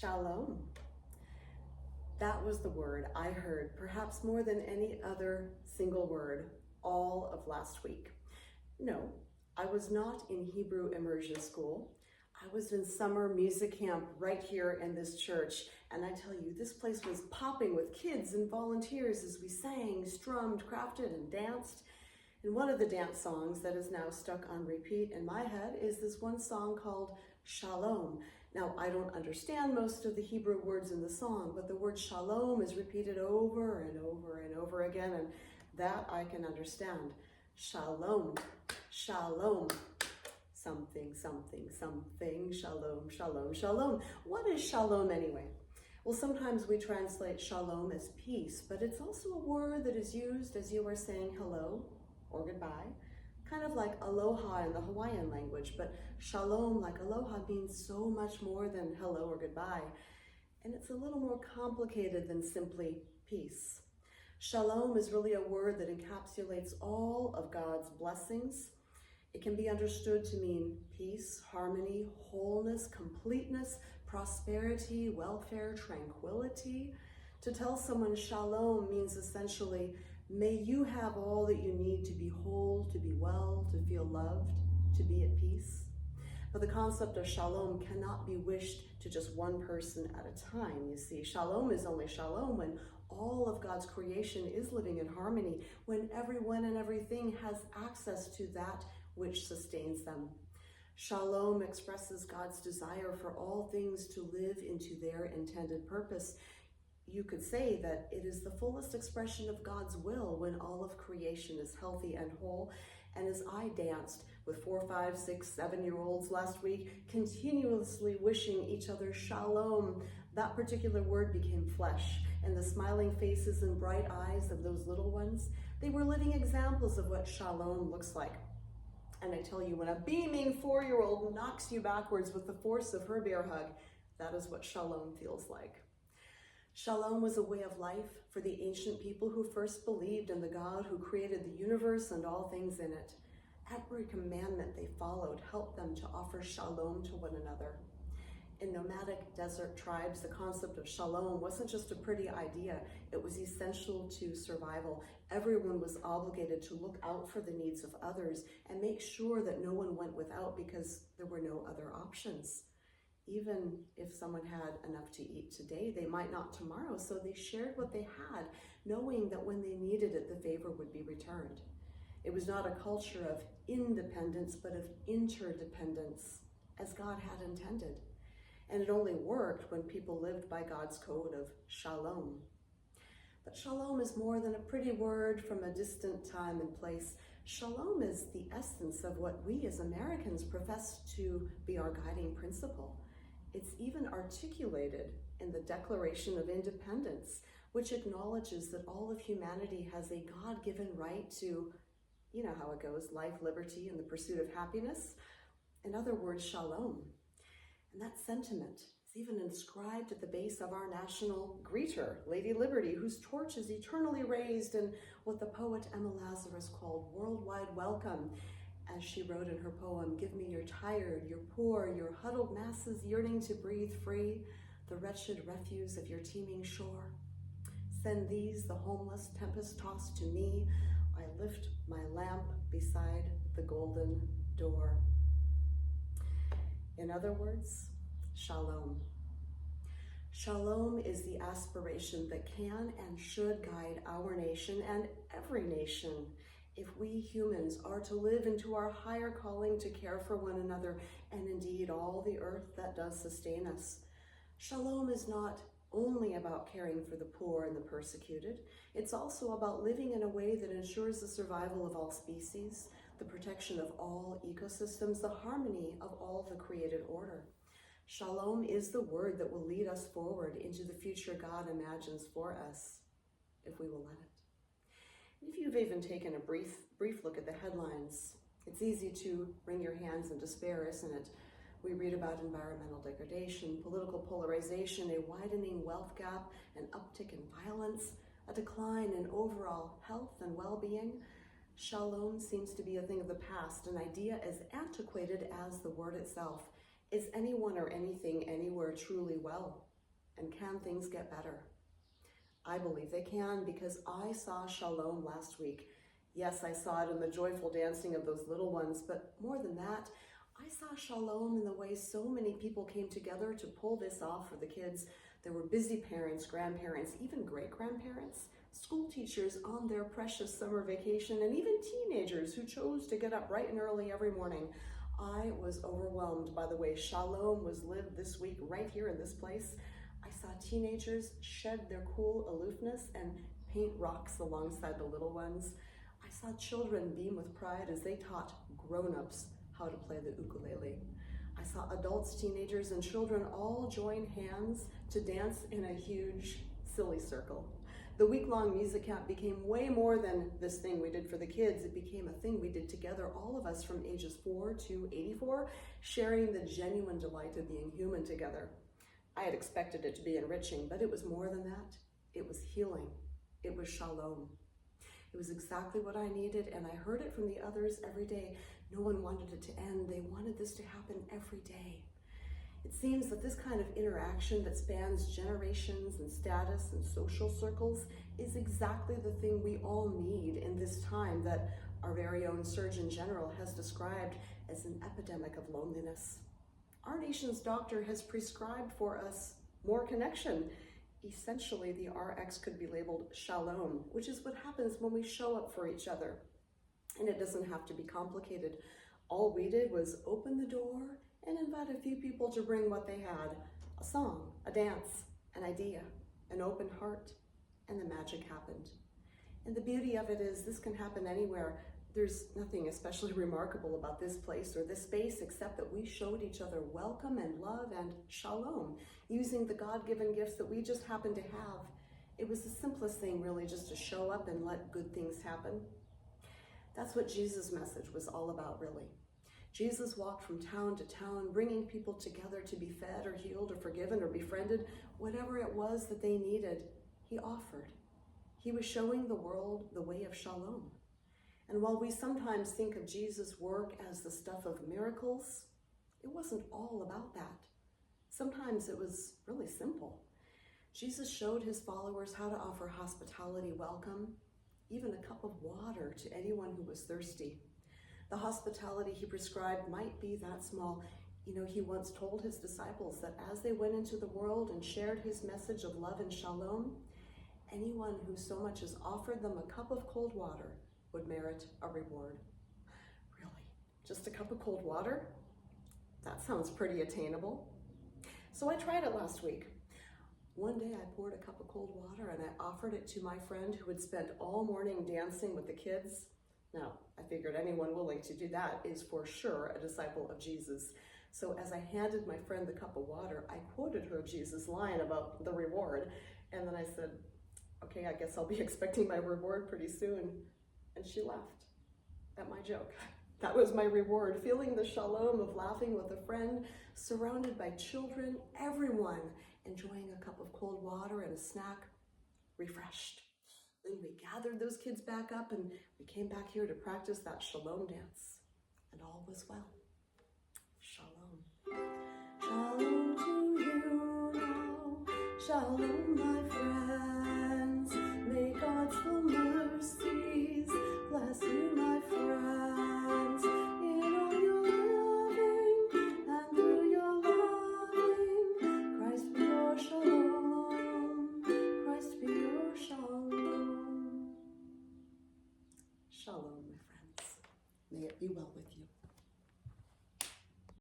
Shalom. That was the word I heard, perhaps more than any other single word, all of last week. No, I was not in Hebrew immersion school. I was in summer music camp right here in this church, and I tell you, this place was popping with kids and volunteers as we sang, strummed, crafted, and danced. And one of the dance songs that is now stuck on repeat in my head is this one song called Shalom. Now, I don't understand most of the Hebrew words in the song, but the word shalom is repeated over and over and over again, and that I can understand. Shalom, shalom, something, something, something, shalom, shalom, shalom. What is shalom anyway? Well, sometimes we translate shalom as peace, but it's also a word that is used as you are saying hello or goodbye, kind of like aloha in the Hawaiian language, but shalom, like aloha, means so much more than hello or goodbye. And it's a little more complicated than simply peace. Shalom is really a word that encapsulates all of God's blessings. It can be understood to mean peace, harmony, wholeness, completeness, prosperity, welfare, tranquility. To tell someone shalom means essentially, may you have all that you need to be whole, to be well, to feel loved, to be at peace. But the concept of shalom cannot be wished to just one person at a time. You see, shalom is only shalom when all of God's creation is living in harmony, when everyone and everything has access to that which sustains them. Shalom expresses God's desire for all things to live into their intended purpose. You could say that it is the fullest expression of God's will when all of creation is healthy and whole. And as I danced with 4, 5, 6, 7-year-olds last week, continuously wishing each other shalom, that particular word became flesh. And the smiling faces and bright eyes of those little ones, they were living examples of what shalom looks like. And I tell you, when a beaming 4-year-old knocks you backwards with the force of her bear hug, that is what shalom feels like. Shalom was a way of life for the ancient people who first believed in the God who created the universe and all things in it. Every commandment they followed helped them to offer shalom to one another. In nomadic desert tribes, the concept of shalom wasn't just a pretty idea, it was essential to survival. Everyone was obligated to look out for the needs of others and make sure that no one went without because there were no other options. Even if someone had enough to eat today, they might not tomorrow, so they shared what they had, knowing that when they needed it, the favor would be returned. It was not a culture of independence, but of interdependence, as God had intended. And it only worked when people lived by God's code of shalom. But shalom is more than a pretty word from a distant time and place. Shalom is the essence of what we as Americans profess to be our guiding principle. It's even articulated in the Declaration of Independence, which acknowledges that all of humanity has a God-given right to, you know how it goes, life, liberty, and the pursuit of happiness. In other words, shalom. And that sentiment is even inscribed at the base of our national greeter, Lady Liberty, whose torch is eternally raised in what the poet Emma Lazarus called worldwide welcome. As she wrote in her poem, give me your tired, your poor, your huddled masses yearning to breathe free, the wretched refuse of your teeming shore. Send these, the homeless, tempest-tossed to me. I lift my lamp beside the golden door. In other words, shalom. Shalom is the aspiration that can and should guide our nation and every nation if we humans are to live into our higher calling to care for one another and indeed all the earth that does sustain us. Shalom is not only about caring for the poor and the persecuted. It's also about living in a way that ensures the survival of all species, the protection of all ecosystems, the harmony of all the created order. Shalom is the word that will lead us forward into the future God imagines for us, if we will let it. If you've even taken a brief look at the headlines, it's easy to wring your hands in despair, isn't it? We read about environmental degradation, political polarization, a widening wealth gap, an uptick in violence, a decline in overall health and well-being. Shalom seems to be a thing of the past, an idea as antiquated as the word itself. Is anyone or anything anywhere truly well? And can things get better? I believe they can, because I saw Shalom last week. Yes, I saw it in the joyful dancing of those little ones, but more than that, I saw Shalom in the way so many people came together to pull this off for the kids. There were busy parents, grandparents, even great-grandparents, school teachers on their precious summer vacation, and even teenagers who chose to get up bright and early every morning. I was overwhelmed by the way Shalom was lived this week right here in this place. I saw teenagers shed their cool aloofness and paint rocks alongside the little ones. I saw children beam with pride as they taught grown-ups how to play the ukulele. I saw adults, teenagers, and children all join hands to dance in a huge, silly circle. The week-long music camp became way more than this thing we did for the kids. It became a thing we did together, all of us from ages 4 to 84, sharing the genuine delight of being human together. I had expected it to be enriching, but it was more than that. It was healing. It was Shalom. It was exactly what I needed, and I heard it from the others every day. No one wanted it to end. They wanted this to happen every day. It seems that this kind of interaction that spans generations and status and social circles is exactly the thing we all need in this time that our very own Surgeon General has described as an epidemic of loneliness. Our nation's doctor has prescribed for us more connection. Essentially, the RX could be labeled Shalom, which is what happens when we show up for each other. And it doesn't have to be complicated. All we did was open the door and invite a few people to bring what they had: a song, a dance, an idea, an open heart, and the magic happened. And the beauty of it is this can happen anywhere. There's nothing especially remarkable about this place or this space except that we showed each other welcome and love and shalom, using the God-given gifts that we just happen to have. It was the simplest thing, really, just to show up and let good things happen. That's what Jesus' message was all about, really. Jesus walked from town to town, bringing people together to be fed or healed or forgiven or befriended. Whatever it was that they needed, he offered. He was showing the world the way of shalom. And while we sometimes think of Jesus' work as the stuff of miracles, it wasn't all about that. Sometimes it was really simple. Jesus showed his followers how to offer hospitality, welcome, even a cup of water to anyone who was thirsty. The hospitality he prescribed might be that small. He once told his disciples that as they went into the world and shared his message of love and shalom, anyone who so much as offered them a cup of cold water would merit a reward. Really? Just a cup of cold water? That sounds pretty attainable. So I tried it last week. One day I poured a cup of cold water and I offered it to my friend who had spent all morning dancing with the kids. Now, I figured anyone willing to do that is for sure a disciple of Jesus. So as I handed my friend the cup of water, I quoted her Jesus' line about the reward. And then I said, okay, I guess I'll be expecting my reward pretty soon. And she laughed at my joke. That was my reward, feeling the shalom of laughing with a friend, surrounded by children, everyone enjoying a cup of cold water and a snack, refreshed. Then we gathered those kids back up and we came back here to practice that shalom dance. And all was well. Shalom. Shalom to you now. Shalom, my friends. May God's full mercies bless you, my friends. In all your living and through your loving, Christ be your shalom. Christ be your shalom. Shalom, my friends. May it be well with you.